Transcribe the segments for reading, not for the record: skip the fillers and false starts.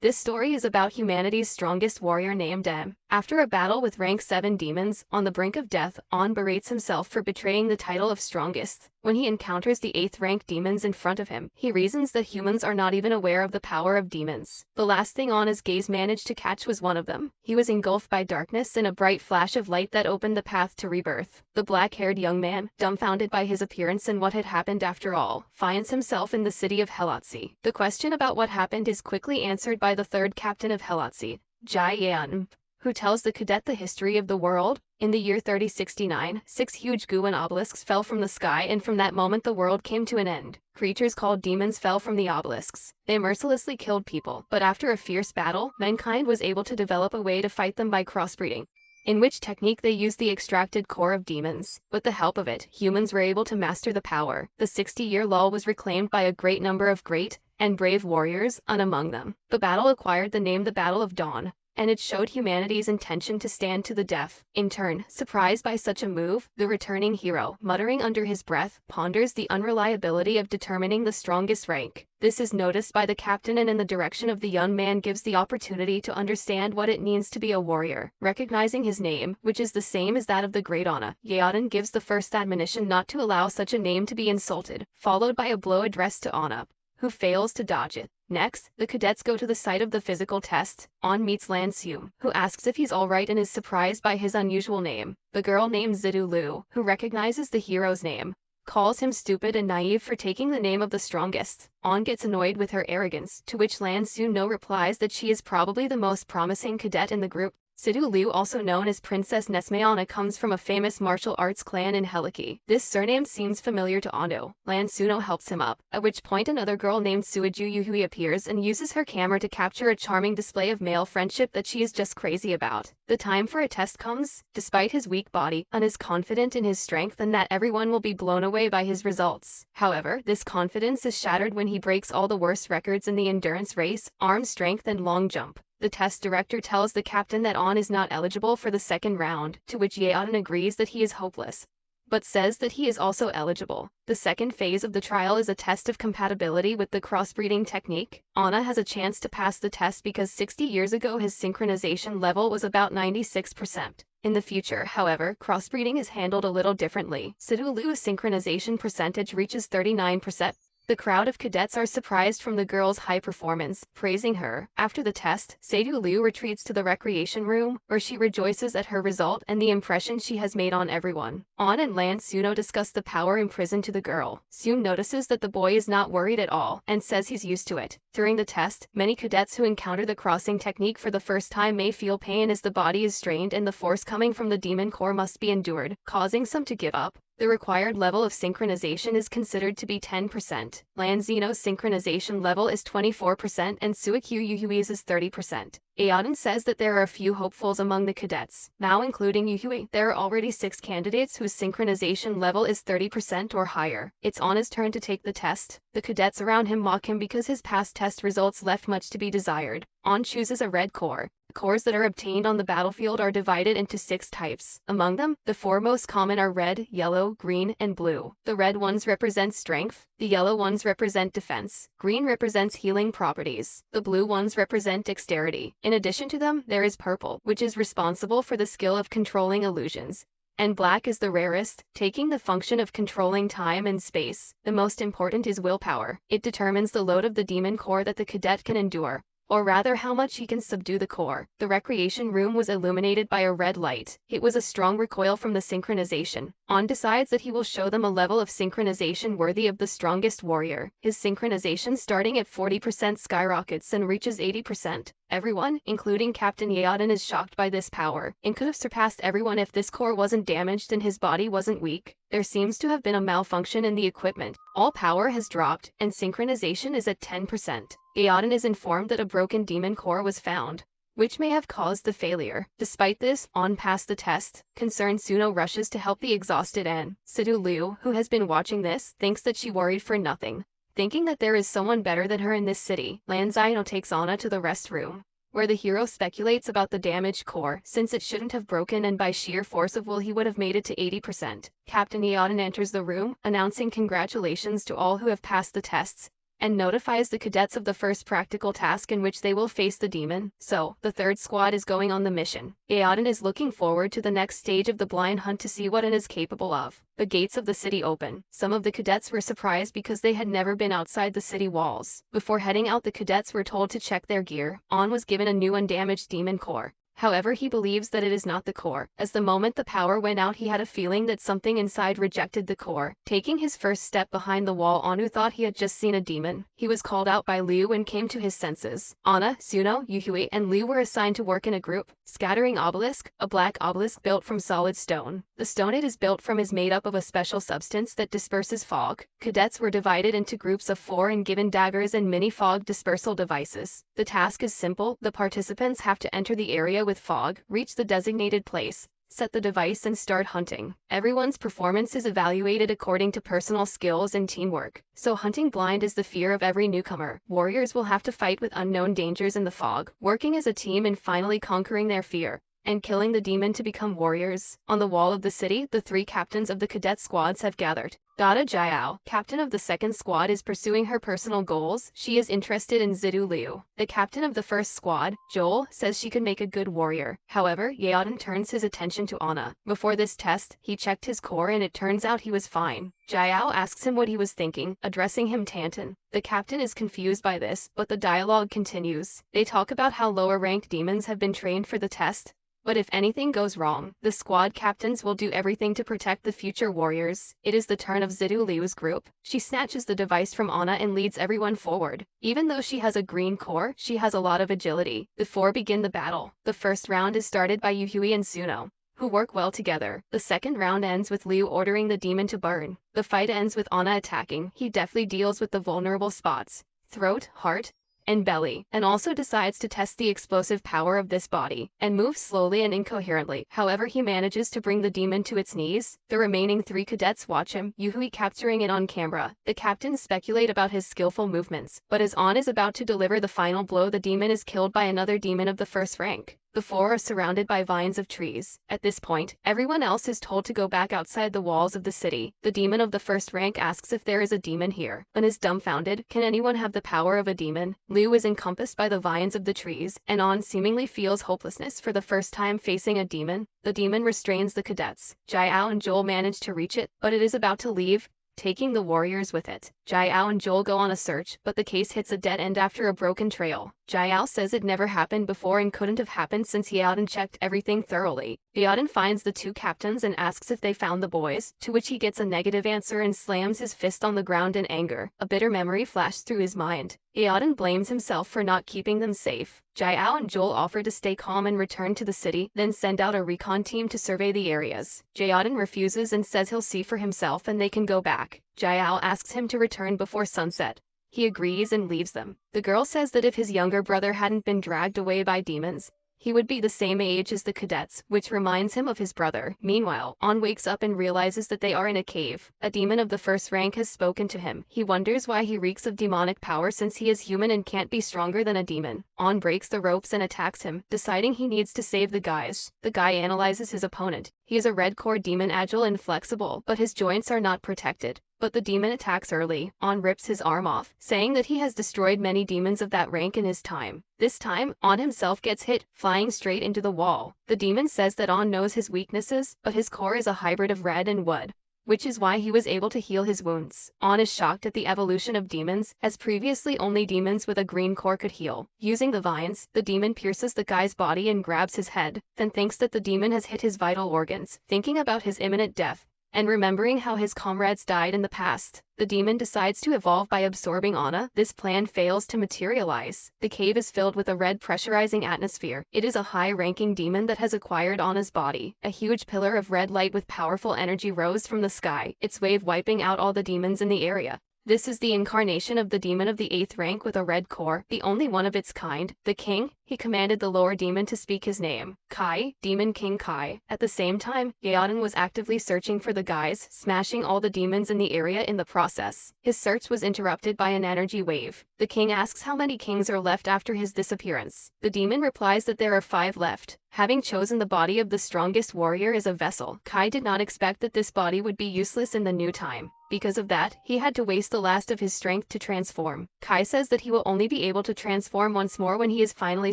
This story is about humanity's strongest warrior named M. After a battle with rank 7 demons, on the brink of death, On berates himself for betraying the title of strongest. When he encounters the 8th rank demons in front of him, he reasons that humans are not even aware of the power of demons. The last thing Anna's gaze managed to catch was one of them. He was engulfed by darkness and a bright flash of light that opened the path to rebirth. The black-haired young man, dumbfounded by his appearance and what had happened after all, finds himself in the city of Helotzi. The question about what happened is quickly answered by the third captain of Helotzi, Jai-Yeon, who tells the cadet the history of the world. In the year 3069, 6 huge Guan obelisks fell from the sky, and from that moment the world came to an end. Creatures called demons fell from the obelisks. They mercilessly killed people, but after a fierce battle, mankind was able to develop a way to fight them by crossbreeding, in which technique they used the extracted core of demons. With the help of it, humans were able to master the power. The 60-year lull was reclaimed by a great number of great and brave warriors, and among them, the battle acquired the name the Battle of Dawn, and it showed humanity's intention to stand to the death. In turn, surprised by such a move, the returning hero, muttering under his breath, ponders the unreliability of determining the strongest rank. This is noticed by the captain, and in the direction of the young man gives the opportunity to understand what it means to be a warrior. Recognizing his name, which is the same as that of the great Anna, Yeon gives the first admonition not to allow such a name to be insulted, followed by a blow addressed to Anna, who fails to dodge it. Next, the cadets go to the site of the physical test. On meets Lan Seum, who asks if he's alright and is surprised by his unusual name. The girl named Zidu Lu, who recognizes the hero's name, calls him stupid and naive for taking the name of the strongest. On gets annoyed with her arrogance, to which Lan Seum replies that she is probably the most promising cadet in the group. Sidu Liu, also known as Princess Nesmayana, comes from a famous martial arts clan in Heliki. This surname seems familiar to Ando. Lan Suno helps him up, at which point another girl named Suiju Yuhui appears and uses her camera to capture a charming display of male friendship that she is just crazy about. The time for a test comes. Despite his weak body, An is confident in his strength and that everyone will be blown away by his results. However, this confidence is shattered when he breaks all the worst records in the endurance race, arm strength and long jump. The test director tells the captain that On is not eligible for the second round, to which Yeon agrees that he is hopeless, but says that he is also eligible. The second phase of the trial is a test of compatibility with the crossbreeding technique. Anna has a chance to pass the test because 60 years ago his synchronization level was about 96%. In the future, however, crossbreeding is handled a little differently. Sidu Lu's synchronization percentage reaches 39%. The crowd of cadets are surprised from the girl's high performance, praising her. After the test, Seidu Liu retreats to the recreation room, where she rejoices at her result and the impression she has made on everyone. On and Lan Suno discuss the power imprisoned to the girl. Seum notices that the boy is not worried at all, and says he's used to it. During the test, many cadets who encounter the crossing technique for the first time may feel pain as the body is strained and the force coming from the demon core must be endured, causing some to give up. The required level of synchronization is considered to be 10%. Lan Zeno's synchronization level is 24% and Suikyu Yuhui's is 30%. Aoden says that there are a few hopefuls among the cadets. Now including Yuhui, there are already 6 candidates whose synchronization level is 30% or higher. It's Anna's turn to take the test. The cadets around him mock him because his past test results left much to be desired. On chooses a red core. Cores that are obtained on the battlefield are divided into 6 types. Among them, the 4 most common are red, yellow, green, and blue. The red ones represent strength, the yellow ones represent defense, green represents healing properties, the blue ones represent dexterity. In addition to them, there is purple, which is responsible for the skill of controlling illusions, and black is the rarest, taking the function of controlling time and space. The most important is willpower. It determines the load of the demon core that the cadet can endure, or rather how much he can subdue the core. The recreation room was illuminated by a red light. It was a strong recoil from the synchronization. On decides that he will show them a level of synchronization worthy of the strongest warrior. His synchronization starting at 40% skyrockets and reaches 80%. Everyone, including Captain Yeoden, is shocked by this power, and could have surpassed everyone if this core wasn't damaged and his body wasn't weak. There seems to have been a malfunction in the equipment. All power has dropped, and synchronization is at 10%. Yeoden is informed that a broken demon core was found, which may have caused the failure. Despite this, On passed the test. Concerned Suno rushes to help the exhausted An. Sidu Liu, who has been watching this, thinks that she worried for nothing. Thinking that there is someone better than her in this city, Lan Zino takes Anna to the rest room, where the hero speculates about the damaged core, since it shouldn't have broken and by sheer force of will he would have made it to 80%. Captain Yeoden enters the room, announcing congratulations to all who have passed the tests, and notifies the cadets of the first practical task in which they will face the demon. So, the third squad is going on the mission. Yeoden is looking forward to the next stage of the blind hunt to see what it is capable of. The gates of the city open. Some of the cadets were surprised because they had never been outside the city walls. Before heading out, the cadets were told to check their gear. On was given a new undamaged demon core. However, he believes that it is not the core, as the moment the power went out he had a feeling that something inside rejected the core. Taking his first step behind the wall, Anu thought he had just seen a demon. He was called out by Liu and came to his senses. Anna, Suno, Yuhui, and Liu were assigned to work in a group. Scattering obelisk, a black obelisk built from solid stone. The stone it is built from is made up of a special substance that disperses fog. Cadets were divided into groups of 4 and given daggers and mini fog dispersal devices. The task is simple. The participants have to enter the area with fog, reach the designated place, set the device and start hunting. Everyone's performance is evaluated according to personal skills and teamwork. So hunting blind is the fear of every newcomer. Warriors will have to fight with unknown dangers in the fog, working as a team and finally conquering their fear and killing the demon to become warriors. On the wall of the city, the 3 captains of the cadet squads have gathered. Dada Jiao, captain of the second squad, is pursuing her personal goals. She is interested in Zidu Liu. The captain of the first squad, Joel, says she could make a good warrior. However, Yeoden turns his attention to Anna. Before this test, he checked his core and it turns out he was fine. Jiao asks him what he was thinking, addressing him Tantan. The captain is confused by this, but the dialogue continues. They talk about how lower-ranked demons have been trained for the test. But if anything goes wrong, the squad captains will do everything to protect the future warriors. It is the turn of Zidu Liu's group. She snatches the device from Anna and leads everyone forward. Even though she has a green core, she has a lot of agility. Before begin the battle, the first round is started by Yuhui and Suno, who work well together. The second round ends with Liu ordering the demon to burn. The fight ends with Anna attacking. He deftly deals with the vulnerable spots, throat, heart, and belly, and also decides to test the explosive power of this body, and moves slowly and incoherently. However, he manages to bring the demon to its knees. The remaining 3 cadets watch him, Yuhui capturing it on camera. The captains speculate about his skillful movements, but as An is about to deliver the final blow, the demon is killed by another demon of the first rank. The 4 are surrounded by vines of trees. At this point, everyone else is told to go back outside the walls of the city. The demon of the first rank asks if there is a demon here, and is dumbfounded. Can anyone have the power of a demon? Liu is encompassed by the vines of the trees, and An seemingly feels hopelessness for the first time facing a demon. The demon restrains the cadets. Jiao and Joel manage to reach it, but it is about to leave, taking the warriors with it. Jiao and Joel go on a search, but the case hits a dead end after a broken trail. Jiao says it never happened before and couldn't have happened since Yeoden checked everything thoroughly. Yeoden finds the 2 captains and asks if they found the boys, to which he gets a negative answer and slams his fist on the ground in anger. A bitter memory flashed through his mind. Yeoden blames himself for not keeping them safe. Jiao and Joel offer to stay calm and return to the city, then send out a recon team to survey the areas. Yeoden refuses and says he'll see for himself and they can go back. Jiao asks him to return before sunset. He agrees and leaves them. The girl says that if his younger brother hadn't been dragged away by demons, he would be the same age as the cadets, which reminds him of his brother. Meanwhile, An wakes up and realizes that they are in a cave. A demon of the first rank has spoken to him. He wonders why he reeks of demonic power since he is human and can't be stronger than a demon. An breaks the ropes and attacks him, deciding he needs to save the guys. The guy analyzes his opponent. He is a red core demon, agile and flexible, but his joints are not protected. But the demon attacks early. An rips his arm off, saying that he has destroyed many demons of that rank in his time. This time, An himself gets hit, flying straight into the wall. The demon says that An knows his weaknesses, but his core is a hybrid of red and wood, which is why he was able to heal his wounds. An is shocked at the evolution of demons, as previously only demons with a green core could heal. Using the vines, the demon pierces the guy's body and grabs his head, then thinks that the demon has hit his vital organs. Thinking about his imminent death, and remembering how his comrades died in the past, the demon decides to evolve by absorbing Anna. This plan fails to materialize. The cave is filled with a red pressurizing atmosphere. It is a high-ranking demon that has acquired Anna's body. A huge pillar of red light with powerful energy rose from the sky, its wave wiping out all the demons in the area. This is the incarnation of the demon of the 8th rank with a red core, the only one of its kind. The king, he commanded the lower demon to speak his name, Kai, Demon King Kai. At the same time, Yeoden was actively searching for the guys, smashing all the demons in the area in the process. His search was interrupted by an energy wave. The king asks how many kings are left after his disappearance. The demon replies that there are 5 left. Having chosen the body of the strongest warrior as a vessel, Kai did not expect that this body would be useless in the new time. Because of that, he had to waste the last of his strength to transform. Kai says that he will only be able to transform once more when he is finally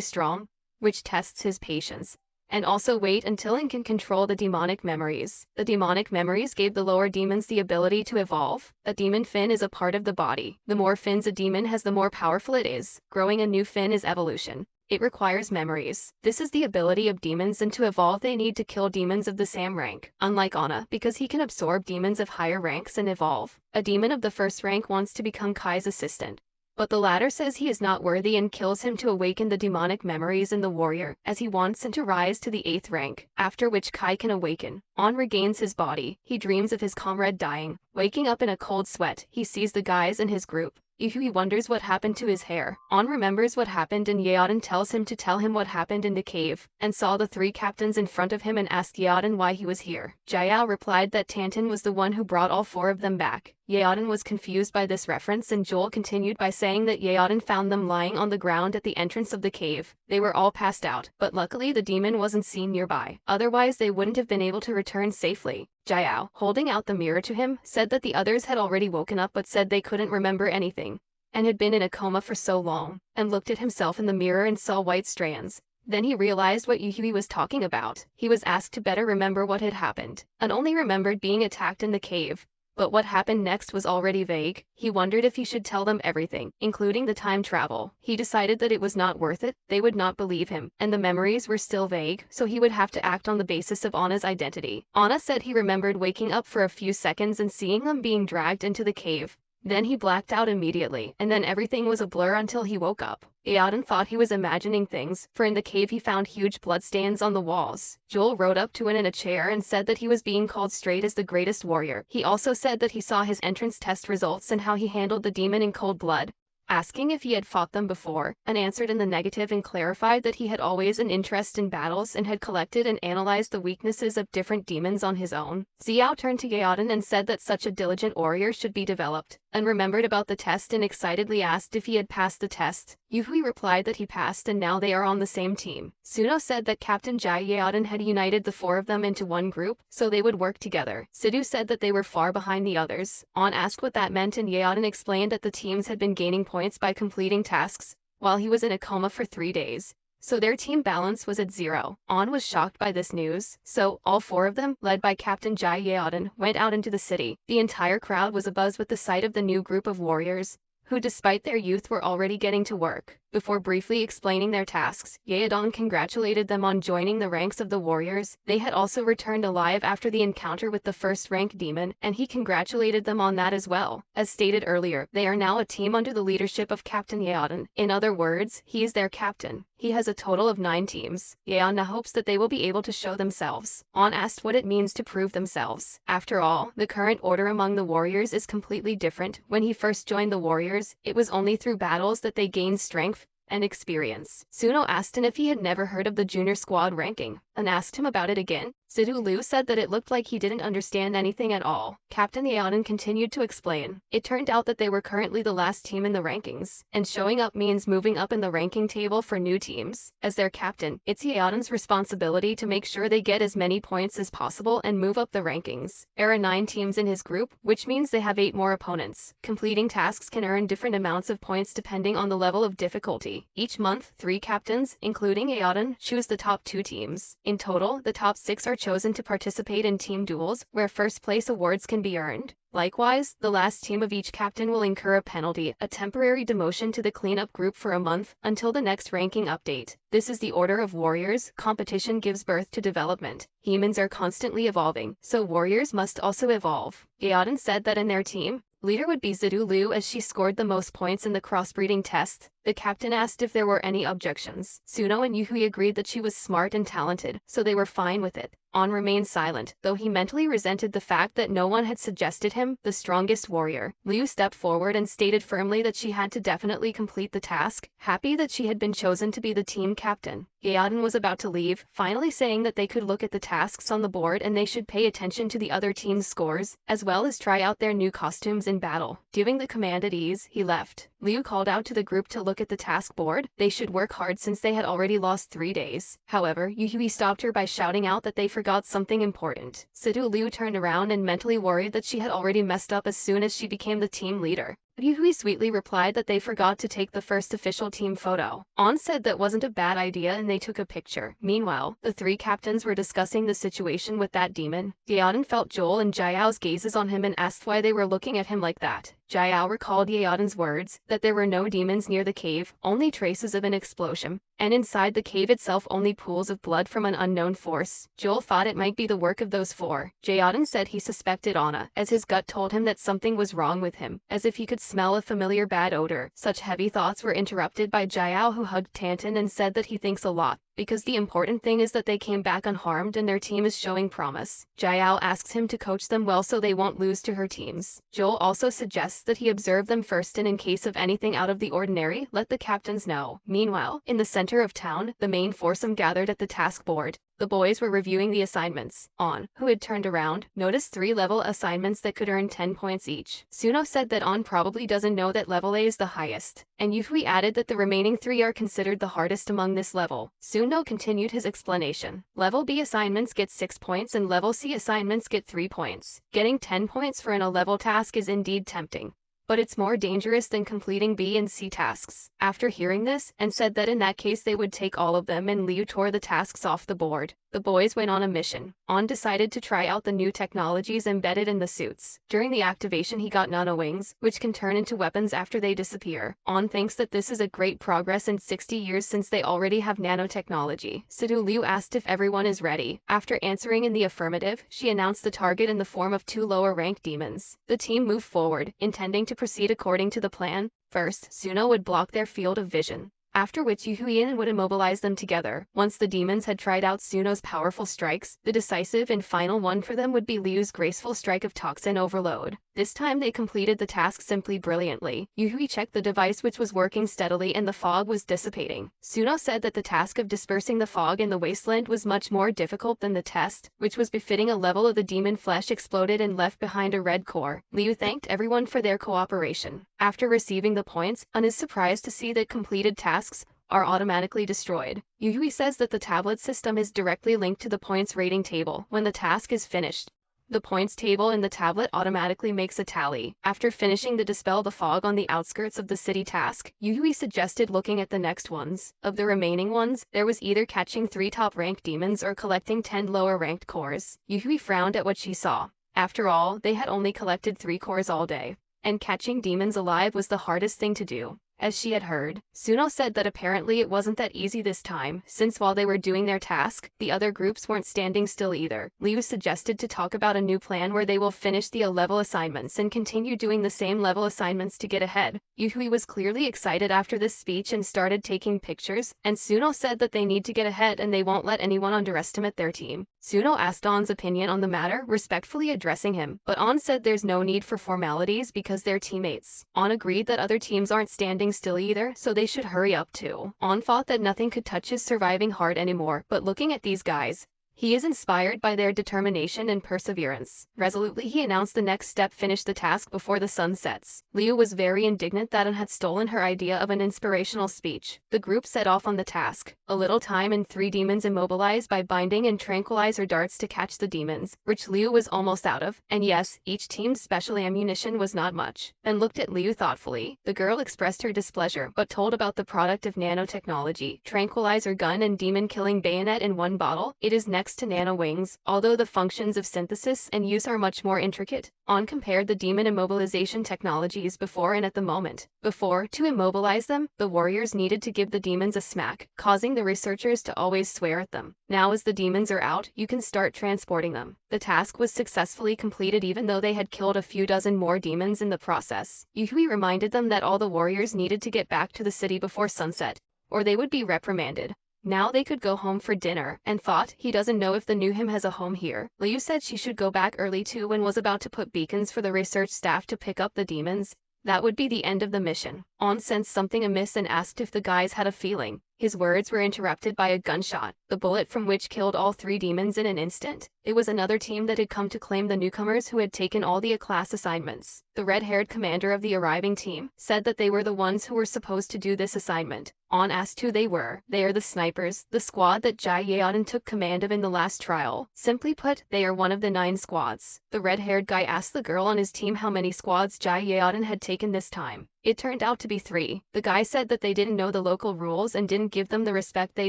strong, which tests his patience. And also wait until he can control the demonic memories. The demonic memories gave the lower demons the ability to evolve. A demon fin is a part of the body. The more fins a demon has, the more powerful it is. Growing a new fin is evolution. It requires memories. This is the ability of demons, and to evolve they need to kill demons of the same rank. Unlike Anna, because he can absorb demons of higher ranks and evolve. A demon of the first rank wants to become Kai's assistant, but the latter says he is not worthy and kills him to awaken the demonic memories in the warrior, as he wants him to rise to the 8th rank, after which Kai can awaken. On regains his body. He dreams of his comrade dying. Waking up in a cold sweat, he sees the guys in his group. He wonders what happened to his hair. On remembers what happened, and Yeoden tells him to tell him what happened in the cave, and saw the 3 captains in front of him and asked Yeoden why he was here. Jiao replied that Tantan was the one who brought all 4 of them back. Yeoden was confused by this reference, and Joel continued by saying that Yeoden found them lying on the ground at the entrance of the cave. They were all passed out, but luckily the demon wasn't seen nearby. Otherwise they wouldn't have been able to return safely. Jiao, holding out the mirror to him, said that the others had already woken up but said they couldn't remember anything, and had been in a coma for so long, and looked at himself in the mirror and saw white strands. Then he realized what Yuhui was talking about. He was asked to better remember what had happened, and only remembered being attacked in the cave. But what happened next was already vague. He wondered if he should tell them everything, including the time travel. He decided that it was not worth it, they would not believe him, and the memories were still vague, so he would have to act on the basis of Anna's identity. Anna said he remembered waking up for a few seconds and seeing them being dragged into the cave. Then he blacked out immediately, and then everything was a blur until he woke up. Yeoden thought he was imagining things, for in the cave he found huge bloodstains on the walls. Joel rode up to him in a chair and said that he was being called straight as the greatest warrior. He also said that he saw his entrance test results and how he handled the demon in cold blood, asking if he had fought them before, and answered in the negative and clarified that he had always an interest in battles and had collected and analyzed the weaknesses of different demons on his own. Xiao turned to Yeoden and said that such a diligent warrior should be developed, and remembered about the test and excitedly asked if he had passed the test. Yuhui replied that he passed and now they are on the same team. Suno said that Captain Jai Yeoden had united the 4 of them into one group, so they would work together. Sidhu said that they were far behind the others. An asked what that meant, and Yeoden explained that the teams had been gaining points by completing tasks, while he was in a coma for 3 days. So their team balance was at 0. An was shocked by this news, so all 4 of them, led by Captain Jai Yeoden, went out into the city. The entire crowd was abuzz with the sight of the new group of warriors, who despite their youth were already getting to work. Before briefly explaining their tasks, Yeoden congratulated them on joining the ranks of the warriors. They had also returned alive after the encounter with the first-rank demon, and he congratulated them on that as well. As stated earlier, they are now a team under the leadership of Captain Yeoden. In other words, he is their captain. He has a total of 9 teams. Yeoden hopes that they will be able to show themselves. An asked what it means to prove themselves. After all, the current order among the warriors is completely different. When he first joined the warriors, it was only through battles that they gained strength and experience. Suno asked him if he had never heard of the junior squad ranking, and asked him about it again. Sidhu Lu said that it looked like he didn't understand anything at all. Captain Yeoden continued to explain. It turned out that they were currently the last team in the rankings, and showing up means moving up in the ranking table for new teams. As their captain, it's Yeoden's responsibility to make sure they get as many points as possible and move up the rankings. There are 9 teams in his group, which means they have 8 more opponents. Completing tasks can earn different amounts of points depending on the level of difficulty. Each month, 3 captains, including Yeoden, choose the top 2 teams. In total, the top 6 are chosen to participate in team duels, where first-place awards can be earned. Likewise, the last team of each captain will incur a penalty, a temporary demotion to the cleanup group for a month, until the next ranking update. This is the order of warriors. Competition gives birth to development. Humans are constantly evolving, so warriors must also evolve. Yeoden said that in their team, leader would be Zidu Lu, as she scored the most points in the crossbreeding test. The captain asked if there were any objections. Suno and Yuhui agreed that she was smart and talented, so they were fine with it. On remained silent, though he mentally resented the fact that no one had suggested him the strongest warrior. Liu stepped forward and stated firmly that she had to definitely complete the task, happy that she had been chosen to be the team captain. Yaden was about to leave, finally saying that they could look at the tasks on the board and they should pay attention to the other team's scores, as well as try out their new costumes in battle. Giving the command at ease, he left. Liu called out to the group to look at the task board. They should work hard since they had already lost 3 days. However, Yuhui stopped her by shouting out that they forgot something important. Sidu Liu turned around and mentally worried that she had already messed up as soon as she became the team leader. Yuhui sweetly replied that they forgot to take the first official team photo. An said that wasn't a bad idea and they took a picture. Meanwhile, the 3 captains were discussing the situation with that demon. Yaden felt Joel and Jiao's gazes on him and asked why they were looking at him like that. Jiao recalled Yaden's words, that there were no demons near the cave, only traces of an explosion, and inside the cave itself only pools of blood from an unknown force. Joel thought it might be the work of those 4. Jiaden said he suspected Anna, as his gut told him that something was wrong with him, as if he could smell a familiar bad odor. Such heavy thoughts were interrupted by Jiao, who hugged Tantan and said that he thinks a lot, because the important thing is that they came back unharmed and their team is showing promise. Jiao asks him to coach them well so they won't lose to her teams. Joel also suggests that he observe them first and in case of anything out of the ordinary, let the captains know. Meanwhile, in the center of town, the main foursome gathered at the task board. The boys were reviewing the assignments. An, who had turned around, noticed 3 level assignments that could earn 10 points each. Suno said that An probably doesn't know that level A is the highest, and Yuhui added that the remaining 3 are considered the hardest among this level. Suno continued his explanation. Level B assignments get 6 points and level C assignments get 3 points. Getting 10 points for an A-level task is indeed tempting, but it's more dangerous than completing B and C tasks. After hearing this, and said that in that case they would take all of them, and Liu tore the tasks off the board. The boys went on a mission. An decided to try out the new technologies embedded in the suits. During the activation he got nano wings, which can turn into weapons after they disappear. An thinks that this is a great progress in 60 years since they already have nanotechnology. Sidu Liu asked if everyone is ready. After answering in the affirmative, she announced the target in the form of 2 lower-ranked demons. The team moved forward, intending to proceed according to the plan. First, Suno would block their field of vision, after which Yuhuian would immobilize them together. Once the demons had tried out Suno's powerful strikes, the decisive and final one for them would be Liu's graceful strike of Toxin Overload. This time they completed the task simply brilliantly. Yuhui checked the device, which was working steadily and the fog was dissipating. Suno said that the task of dispersing the fog in the wasteland was much more difficult than the test, which was befitting a level of the demon flesh exploded and left behind a red core. Liu thanked everyone for their cooperation. After receiving the points, An is surprised to see that completed tasks are automatically destroyed. Yuhui says that the tablet system is directly linked to the points rating table. When the task is finished, the points table in the tablet automatically makes a tally. After finishing the dispel the fog on the outskirts of the city task, Yuhui suggested looking at the next ones. Of the remaining ones, there was either catching 3 top-ranked demons or collecting 10 lower-ranked cores. Yuhui frowned at what she saw. After all, they had only collected 3 cores all day, and catching demons alive was the hardest thing to do. As she had heard, Suno said that apparently it wasn't that easy this time, since while they were doing their task, the other groups weren't standing still either. Liu suggested to talk about a new plan where they will finish the A-level assignments and continue doing the same level assignments to get ahead. Yuhui was clearly excited after this speech and started taking pictures, and Suno said that they need to get ahead and they won't let anyone underestimate their team. Suno asked An's opinion on the matter, respectfully addressing him, but An said there's no need for formalities because they're teammates. An agreed that other teams aren't standing still either, so they should hurry up too. An thought that nothing could touch his surviving heart anymore, but looking at these guys, he is inspired by their determination and perseverance. Resolutely he announced the next step: finish the task before the sun sets. Liu was very indignant that An had stolen her idea of an inspirational speech. The group set off on the task. A little time and 3 demons immobilized by binding and tranquilizer darts to catch the demons, which Liu was almost out of, and yes, each team's special ammunition was not much. Then looked at Liu thoughtfully. The girl expressed her displeasure, but told about the product of nanotechnology, tranquilizer gun and demon killing bayonet in one bottle. It is next next to nano wings, although the functions of synthesis and use are much more intricate. On compared the demon immobilization technologies before and at the moment. Before, to immobilize them, the warriors needed to give the demons a smack, causing the researchers to always swear at them. Now as the demons are out, you can start transporting them. The task was successfully completed even though they had killed a few dozen more demons in the process. Yui reminded them that all the warriors needed to get back to the city before sunset, or they would be reprimanded. Now they could go home for dinner, and thought, he doesn't know if the new him has a home here. Liu said she should go back early too and was about to put beacons for the research staff to pick up the demons. That would be the end of the mission. On sensed something amiss and asked if the guys had a feeling. His words were interrupted by a gunshot, the bullet from which killed all 3 demons in an instant. It was another team that had come to claim the newcomers who had taken all the A-class assignments. The red-haired commander of the arriving team said that they were the ones who were supposed to do this assignment. On asked who they were, they are the snipers, the squad that Jai Yeoden took command of in the last trial. Simply put, they are one of the 9 squads. The red-haired guy asked the girl on his team how many squads Jai Yeoden had taken this time. It turned out to be 3. The guy said that they didn't know the local rules and didn't give them the respect they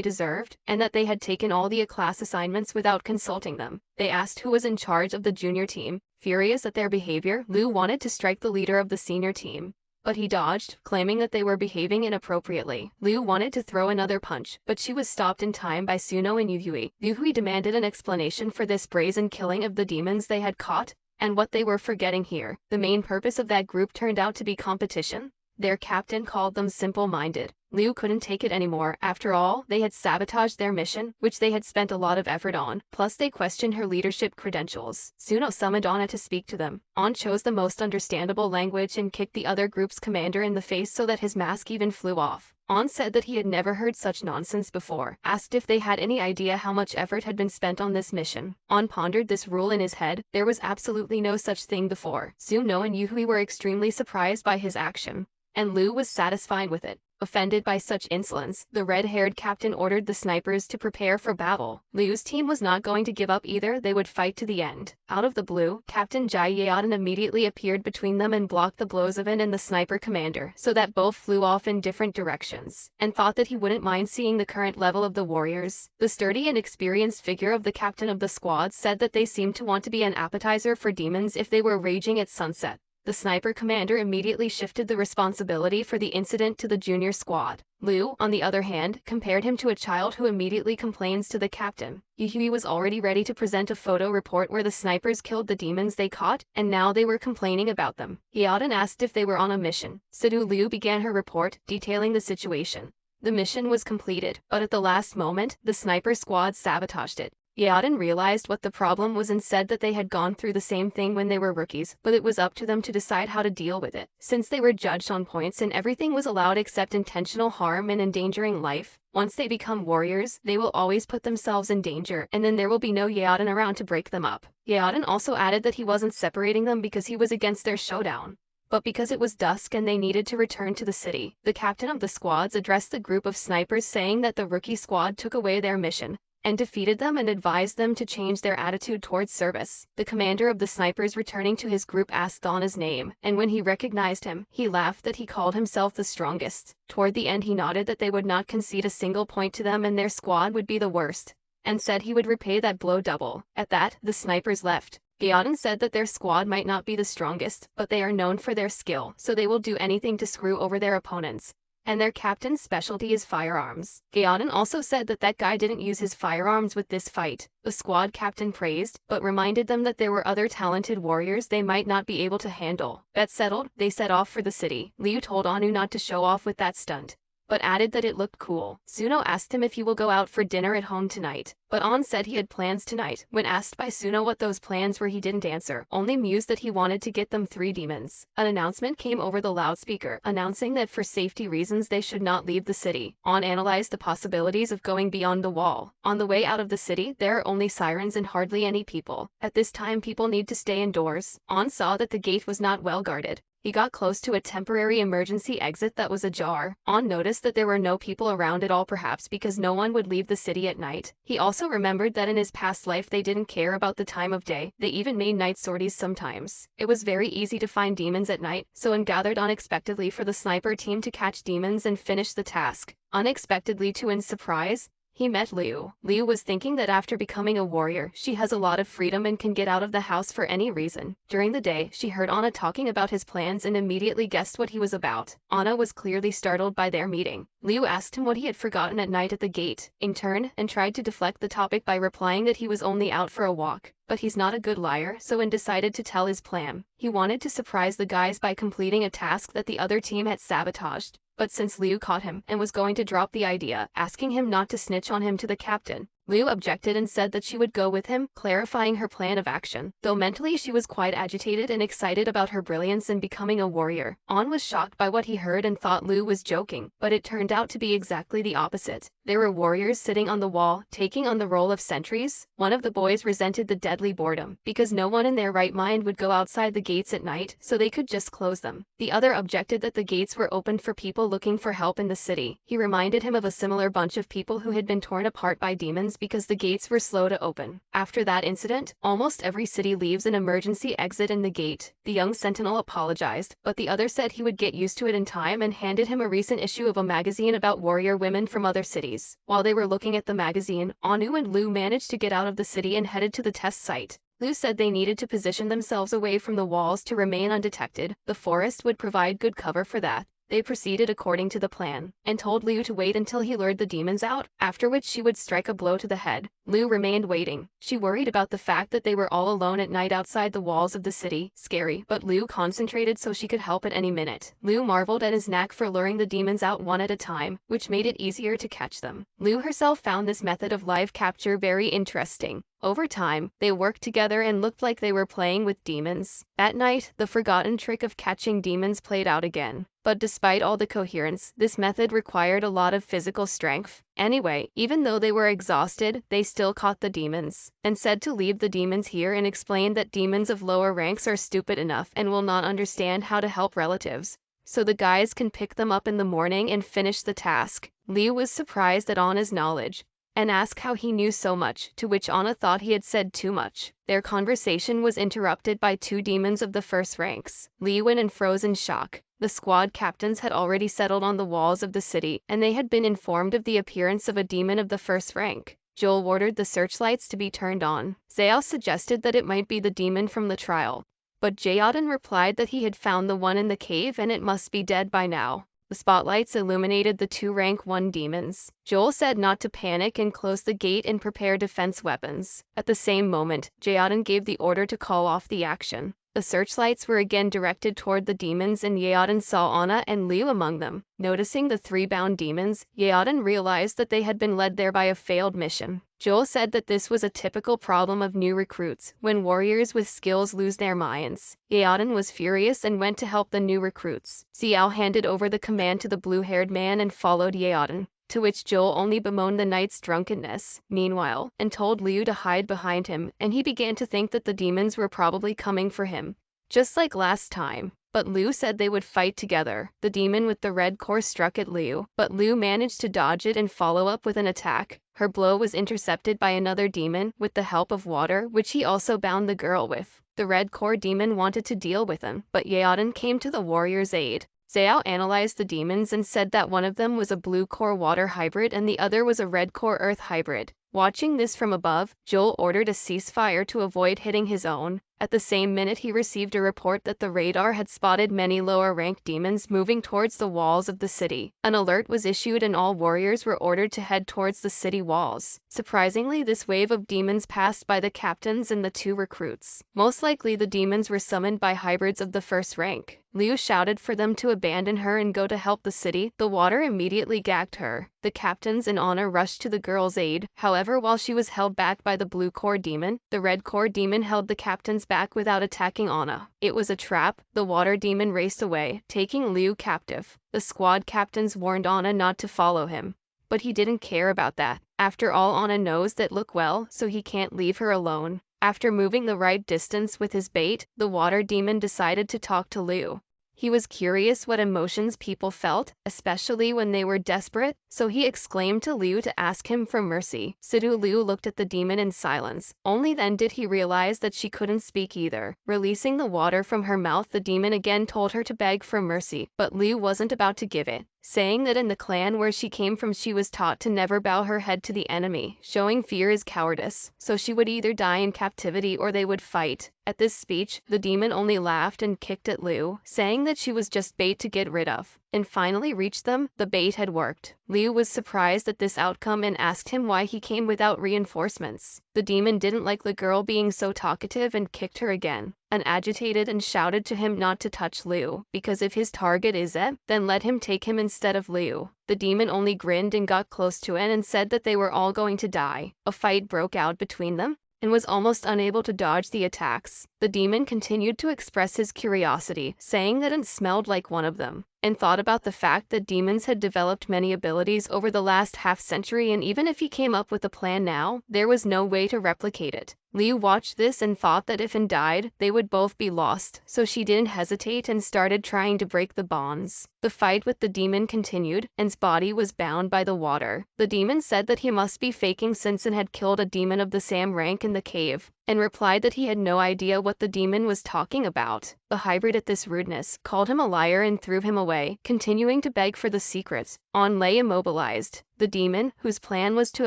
deserved, and that they had taken all the A-class assignments without consulting them. They asked who was in charge of the junior team. Furious at their behavior, Liu wanted to strike the leader of the senior team, but he dodged, claiming that they were behaving inappropriately. Liu wanted to throw another punch, but she was stopped in time by Suno and Yui. Yui demanded an explanation for this brazen killing of the demons they had caught, and what they were forgetting here. The main purpose of that group turned out to be competition. Their captain called them simple-minded. Liu couldn't take it anymore. After all, they had sabotaged their mission, which they had spent a lot of effort on. Plus they questioned her leadership credentials. Suno summoned Anna to speak to them. An chose the most understandable language and kicked the other group's commander in the face so that his mask even flew off. An said that he had never heard such nonsense before, asked if they had any idea how much effort had been spent on this mission. An pondered this rule in his head. There was absolutely no such thing before. Suno and Yui were extremely surprised by his action, and Liu was satisfied with it. Offended by such insolence, the red-haired captain ordered the snipers to prepare for battle. Liu's team was not going to give up either, they would fight to the end. Out of the blue, Captain Jai Yeoden immediately appeared between them and blocked the blows of An and the sniper commander, so that both flew off in different directions, and thought that he wouldn't mind seeing the current level of the warriors. The sturdy and experienced figure of the captain of the squad said that they seemed to want to be an appetizer for demons if they were raging at sunset. The sniper commander immediately shifted the responsibility for the incident to the junior squad. Liu, on the other hand, compared him to a child who immediately complains to the captain. Yui was already ready to present a photo report where the snipers killed the demons they caught, and now they were complaining about them. Yeoden asked if they were on a mission. Sidu Liu began her report, detailing the situation. The mission was completed, but at the last moment, the sniper squad sabotaged it. Yeoden realized what the problem was and said that they had gone through the same thing when they were rookies, but it was up to them to decide how to deal with it. Since they were judged on points and everything was allowed except intentional harm and endangering life, once they become warriors, they will always put themselves in danger, and then there will be no Yeoden around to break them up. Yeoden also added that he wasn't separating them because he was against their showdown, but because it was dusk and they needed to return to the city. The captain of the squads addressed the group of snipers saying that the rookie squad took away their mission and defeated them and advised them to change their attitude towards service. The commander of the snipers returning to his group asked Anna's name, and when he recognized him, he laughed that he called himself the strongest. Toward the end he nodded that they would not concede a single point to them and their squad would be the worst, and said he would repay that blow double. At that, the snipers left. Yeoden said that their squad might not be the strongest, but they are known for their skill, so they will do anything to screw over their opponents, and their captain's specialty is firearms. Yeoden also said that that guy didn't use his firearms with this fight. The squad captain praised, but reminded them that there were other talented warriors they might not be able to handle. That settled, they set off for the city. Liu told Anu not to show off with that stunt, but added that it looked cool. Suno asked him if he will go out for dinner at home tonight, but An said he had plans tonight. When asked by Suno what those plans were, he didn't answer, only mused that he wanted to get them 3 demons. An announcement came over the loudspeaker, announcing that for safety reasons they should not leave the city. An analyzed the possibilities of going beyond the wall. On the way out of the city, there are only sirens and hardly any people. At this time people need to stay indoors. An saw that the gate was not well guarded. He got close to a temporary emergency exit that was ajar. An noticed that there were no people around at all, perhaps because no one would leave the city at night. He also remembered that in his past life they didn't care about the time of day, they even made night sorties sometimes. It was very easy to find demons at night, so An gathered unexpectedly for the sniper team to catch demons and finish the task. Unexpectedly to An's surprise, he met Liu. Liu was thinking that after becoming a warrior, she has a lot of freedom and can get out of the house for any reason. During the day, she heard Anna talking about his plans and immediately guessed what he was about. Anna was clearly startled by their meeting. Liu asked him what he had forgotten at night at the gate, in turn, and tried to deflect the topic by replying that he was only out for a walk. But he's not a good liar, so An decided to tell his plan. He wanted to surprise the guys by completing a task that the other team had sabotaged. But since Liu caught him and was going to drop the idea, asking him not to snitch on him to the captain, Liu objected and said that she would go with him, clarifying her plan of action. Though mentally she was quite agitated and excited about her brilliance in becoming a warrior, An was shocked by what he heard and thought Liu was joking, but it turned out to be exactly the opposite. There were warriors sitting on the wall, taking on the role of sentries. One of the boys resented the deadly boredom, because no one in their right mind would go outside the gates at night, so they could just close them. The other objected that the gates were opened for people looking for help in the city. He reminded him of a similar bunch of people who had been torn apart by demons because the gates were slow to open. After that incident, almost every city leaves an emergency exit in the gate. The young sentinel apologized, but the other said he would get used to it in time and handed him a recent issue of a magazine about warrior women from other cities. While they were looking at the magazine, Anu and Liu managed to get out of the city and headed to the test site. Liu said they needed to position themselves away from the walls to remain undetected. The forest would provide good cover for that. They proceeded according to the plan, and told Liu to wait until he lured the demons out, after which she would strike a blow to the head. Liu remained waiting. She worried about the fact that they were all alone at night outside the walls of the city. Scary, but Liu concentrated so she could help at any minute. Liu marveled at his knack for luring the demons out one at a time, which made it easier to catch them. Liu herself found this method of live capture very interesting. Over time, they worked together and looked like they were playing with demons. At night, the forgotten trick of catching demons played out again. But despite all the coherence, this method required a lot of physical strength. Anyway, even though they were exhausted, they still caught the demons, and said to leave the demons here and explained that demons of lower ranks are stupid enough and will not understand how to help relatives. So the guys can pick them up in the morning and finish the task. Liu was surprised at Anna's knowledge, and asked how he knew so much, to which Anna thought he had said too much. Their conversation was interrupted by two demons of the first ranks. Liu went in frozen shock. The squad captains had already settled on the walls of the city, and they had been informed of the appearance of a demon of the first rank. Joel ordered the searchlights to be turned on. Zhao suggested that it might be the demon from the trial, but Jaodin replied that he had found the one in the cave and it must be dead by now. The spotlights illuminated the two rank 1 demons. Joel said not to panic and close the gate and prepare defense weapons. At the same moment, Jaodin gave the order to call off the action. The searchlights were again directed toward the demons and Jaodin saw Anna and Liu among them. Noticing the 3 bound demons, Jaodin realized that they had been led there by a failed mission. Joel said that this was a typical problem of new recruits, when warriors with skills lose their minds. Jaodin was furious and went to help the new recruits. Xiao handed over the command to the blue-haired man and followed Jaodin, to which Joel only bemoaned the knight's drunkenness, meanwhile, and told Liu to hide behind him, and he began to think that the demons were probably coming for him, just like last time. But Liu said they would fight together. The demon with the red core struck at Liu, but Liu managed to dodge it and follow up with an attack. Her blow was intercepted by another demon, with the help of water, which he also bound the girl with. The red core demon wanted to deal with him, but Jaodin came to the warrior's aid. Zhao analyzed the demons and said that one of them was a blue core water hybrid and the other was a red core earth hybrid. Watching this from above, Joel ordered a ceasefire to avoid hitting his own. At the same minute he received a report that the radar had spotted many lower-ranked demons moving towards the walls of the city. An alert was issued and all warriors were ordered to head towards the city walls. Surprisingly, this wave of demons passed by the captains and the 2 recruits. Most likely the demons were summoned by hybrids of the first rank. Liu shouted for them to abandon her and go to help the city. The water immediately gagged her. The captains and Anna rushed to the girl's aid. However, while she was held back by the blue core demon, the red core demon held the captains back without attacking Anna. It was a trap. The water demon raced away, taking Liu captive. The squad captains warned Anna not to follow him, but he didn't care about that. After all, Anna knows that look well, so he can't leave her alone. After moving the right distance with his bait, the water demon decided to talk to Liu. He was curious what emotions people felt, especially when they were desperate, so he exclaimed to Liu to ask him for mercy. Sidu Liu looked at the demon in silence. Only then did he realize that she couldn't speak either. Releasing the water from her mouth, the demon again told her to beg for mercy, but Liu wasn't about to give it. saying that in the clan where she came from she was taught to never bow her head to the enemy, showing fear is cowardice, so she would either die in captivity or they would fight. At this speech, the demon only laughed and kicked at Liu, saying that she was just bait to get rid of, and finally reached them. The bait had worked. Liu was surprised at this outcome and asked him why he came without reinforcements. The demon didn't like the girl being so talkative and kicked her again, agitated and shouted to him not to touch Liu, because if his target is Zeb, then let him take him instead of Liu. The demon only grinned and got close to En and said that they were all going to die. A fight broke out between them, and was almost unable to dodge the attacks. The demon continued to express his curiosity, saying that it smelled like one of them, and thought about the fact that demons had developed many abilities over the last half-century, and even if he came up with a plan now, there was no way to replicate it. Liu watched this and thought that if En died, they would both be lost, so she didn't hesitate and started trying to break the bonds. The fight with the demon continued. En's body was bound by the water. The demon said that he must be faking since En had killed a demon of the same rank in the cave, and replied that he had no idea what the demon was talking about. The hybrid at this rudeness called him a liar and threw him away, continuing to beg for the secret. En lay immobilized. The demon, whose plan was to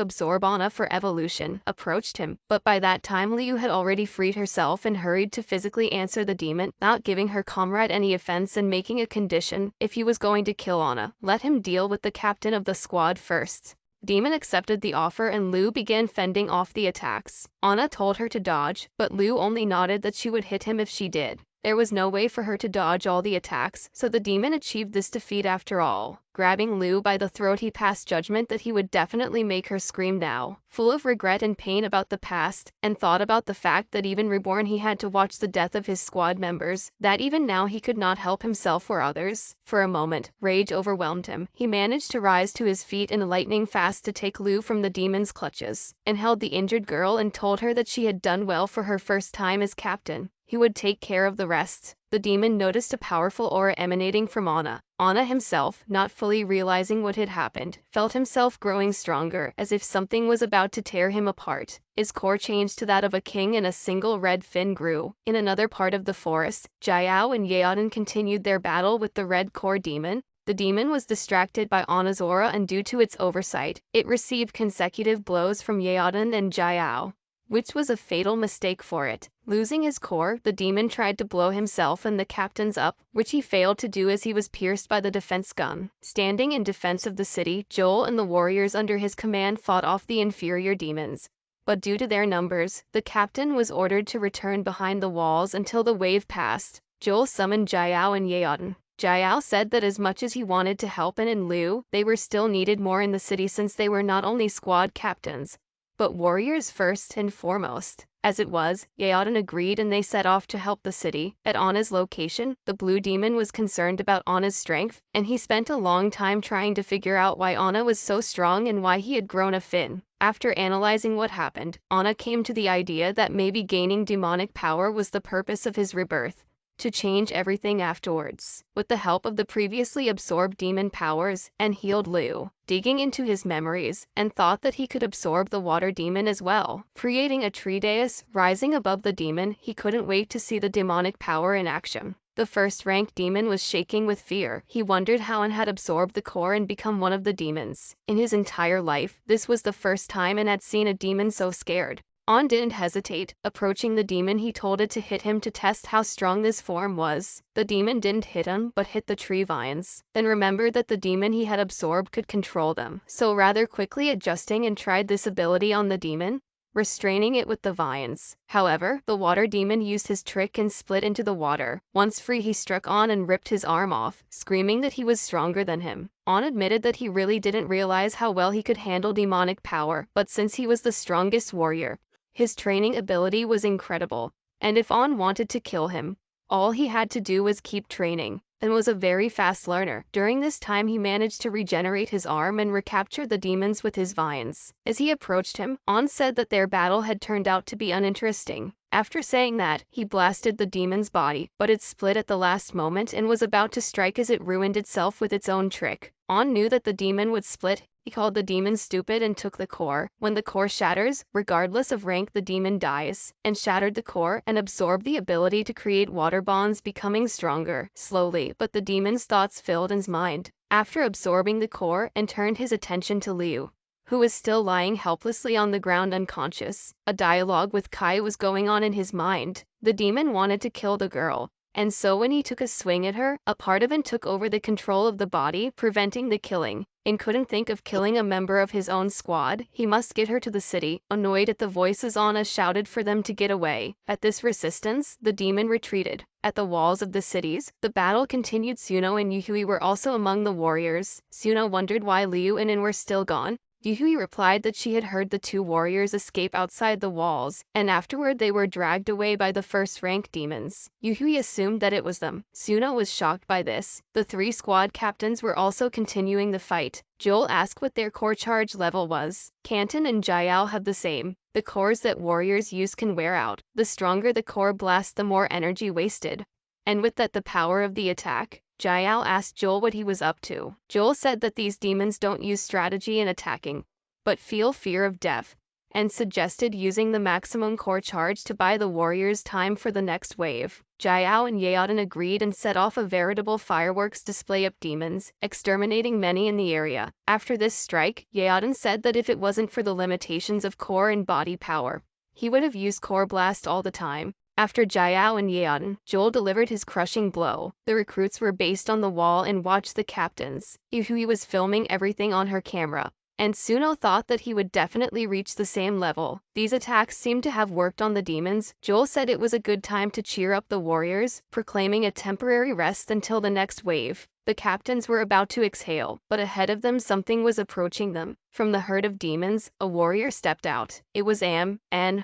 absorb Anna for evolution, approached him, but by that time Liu had already freed herself and hurried to physically answer the demon, not giving her comrade any offense and making a condition: if he was going to kill Anna, let him deal with the captain of the squad first. Demon accepted the offer and Liu began fending off the attacks. Anna told her to dodge, but Liu only nodded that she would hit him if she did. There was no way for her to dodge all the attacks, so the demon achieved this defeat after all. Grabbing Liu by the throat, he passed judgment that he would definitely make her scream now. Full of regret and pain about the past, and thought about the fact that even reborn he had to watch the death of his squad members, that even now he could not help himself or others. For a moment, rage overwhelmed him. He managed to rise to his feet in lightning fast to take Liu from the demon's clutches, and held the injured girl and told her that she had done well for her first time as captain. He would take care of the rest. The demon noticed a powerful aura emanating from Anna. Anna himself, not fully realizing what had happened, felt himself growing stronger, as if something was about to tear him apart. His core changed to that of a king and a single red fin grew. In another part of the forest, Jiao and Yeoden continued their battle with the red core demon. The demon was distracted by Anna's aura, and due to its oversight, it received consecutive blows from Yeoden and Jiao, which was a fatal mistake for it. Losing his core, the demon tried to blow himself and the captains up, which he failed to do as he was pierced by the defense gun. Standing in defense of the city, Joel and the warriors under his command fought off the inferior demons. But due to their numbers, the captain was ordered to return behind the walls until the wave passed. Joel summoned Jiao and Yeoden. Jiao said that as much as he wanted to help En and Liu, they were still needed more in the city since they were not only squad captains, but warriors first and foremost. As it was, Yeoden agreed and they set off to help the city. At Anna's location, the blue demon was concerned about Anna's strength, and he spent a long time trying to figure out why Anna was so strong and why he had grown a fin. After analyzing what happened, Anna came to the idea that maybe gaining demonic power was the purpose of his rebirth, to change everything afterwards. With the help of the previously absorbed demon powers, En healed Liu, digging into his memories, and thought that he could absorb the water demon as well. Creating a tree dais, rising above the demon, he couldn't wait to see the demonic power in action. The first-ranked demon was shaking with fear. He wondered how En had absorbed the core and become one of the demons. In his entire life, this was the first time En had seen a demon so scared. En didn't hesitate. Approaching the demon, he told it to hit him to test how strong this form was. The demon didn't hit him, but hit the tree vines. Then remembered that the demon he had absorbed could control them, so rather quickly adjusting and tried this ability on the demon, restraining it with the vines. However, the water demon used his trick and split into the water. Once free, he struck En and ripped his arm off, screaming that he was stronger than him. En admitted that he really didn't realize how well he could handle demonic power, but since he was the strongest warrior, his training ability was incredible, and if En wanted to kill him, all he had to do was keep training, and was a very fast learner. During this time he managed to regenerate his arm and recapture the demons with his vines. As he approached him, En said that their battle had turned out to be uninteresting. After saying that, he blasted the demon's body, but it split at the last moment and was about to strike as it ruined itself with its own trick. En knew that the demon would split. He called the demon stupid and took the core. When the core shatters, regardless of rank, the demon dies, and shattered the core and absorbed the ability to create water bonds, becoming stronger. Slowly, but the demon's thoughts filled En's mind. after absorbing the core and turned his attention to Liu, who was still lying helplessly on the ground unconscious. A dialogue with Kai was going on in his mind. The demon wanted to kill the girl, and so when he took a swing at her, a part of him took over the control of the body, preventing the killing, and couldn't think of killing a member of his own squad. He must get her to the city. Annoyed at the voices, Anna shouted for them to get away. At this resistance, the demon retreated. At the walls of the cities, the battle continued. Suno and Yuhui were also among the warriors. Suno wondered why Liu and In were still gone. Yuhui replied that she had heard the two warriors escape outside the walls, and afterward they were dragged away by the first-rank demons. Yuhui assumed that it was them. Suno was shocked by this. The three squad captains were also continuing the fight. Joel asked what their core charge level was. Canton and Jiao have the same. The cores that warriors use can wear out. The stronger the core blast, the more energy wasted. And with that, the power of the attack. Jiao asked Joel what he was up to. Joel said that these demons don't use strategy in attacking, but feel fear of death, and suggested using the maximum core charge to buy the warriors time for the next wave. Jiao and Yeoden agreed and set off a veritable fireworks display of demons, exterminating many in the area. After this strike, Yeoden said that if it wasn't for the limitations of core and body power, he would have used core blast all the time. After Jiao and Yeoden, Joel delivered his crushing blow. The recruits were based on the wall and watched the captains. Yuhui was filming everything on her camera, and Suno thought that he would definitely reach the same level. These attacks seemed to have worked on the demons. Joel said it was a good time to cheer up the warriors, proclaiming a temporary rest until the next wave. The captains were about to exhale, but ahead of them something was approaching them. From the herd of demons, a warrior stepped out. It was An,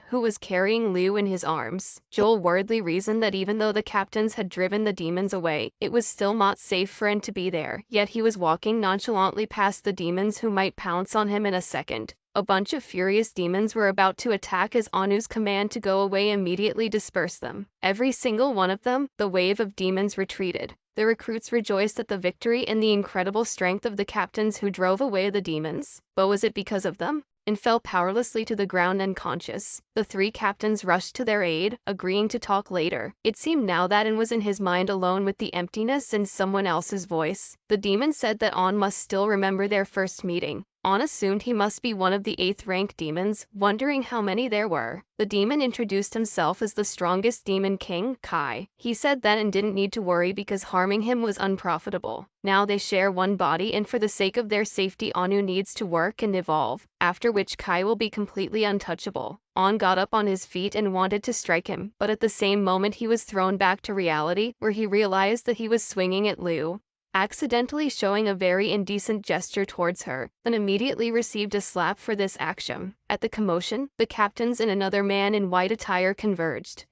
who was carrying Liu in his arms. Joel worriedly reasoned that even though the captains had driven the demons away, it was still not safe for An to be there. Yet he was walking nonchalantly past the demons who might pounce on him in a second. A bunch of furious demons were about to attack as Anu's command to go away immediately dispersed them. Every single one of them, the wave of demons retreated. The recruits rejoiced at the victory and the incredible strength of the captains who drove away the demons. But was it because of them? And fell powerlessly to the ground unconscious. The three captains rushed to their aid, agreeing to talk later. It seemed now that An was in his mind alone with the emptiness and someone else's voice. The demon said that An must still remember their first meeting. An assumed he must be one of the 8th rank demons, wondering how many there were. The demon introduced himself as the strongest demon king, Kai. He said that An didn't need to worry because harming him was unprofitable. Now they share one body and for the sake of their safety Anu needs to work and evolve, after which Kai will be completely untouchable. An got up on his feet and wanted to strike him, but at the same moment he was thrown back to reality, where he realized that he was swinging at Liu, accidentally showing a very indecent gesture towards her, and immediately received a slap for this action. At the commotion, the captains and another man in white attire converged.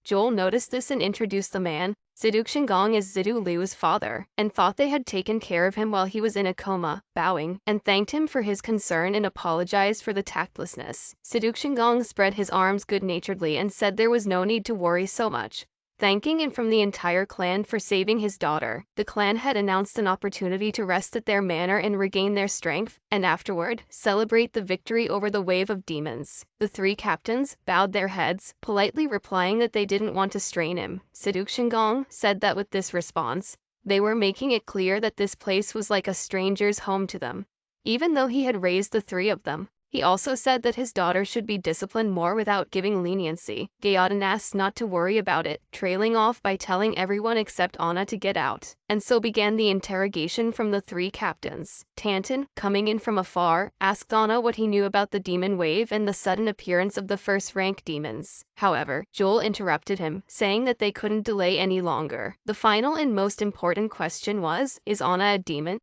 Joel noticed this and introduced the man, Ziduxiangong, as Zidu Liu's father, and thought they had taken care of him while he was in a coma, bowing, and thanked him for his concern and apologized for the tactlessness. Ziduxiangong spread his arms good-naturedly and said there was no need to worry so much, thanking him from the entire clan for saving his daughter. The clan had announced an opportunity to rest at their manor and regain their strength, and afterward, celebrate the victory over the wave of demons. The three captains bowed their heads, politely replying that they didn't want to strain him. Ziduxiangong said that with this response, they were making it clear that this place was like a stranger's home to them, even though he had raised the three of them. He also said that his daughter should be disciplined more without giving leniency. Gayoden asked not to worry about it, trailing off by telling everyone except Anna to get out. And so began the interrogation from the three captains. Tanton, coming in from afar, asked Anna what he knew about the demon wave and the sudden appearance of the first-rank demons. However, Joel interrupted him, saying that they couldn't delay any longer. The final and most important question was, is Anna a demon?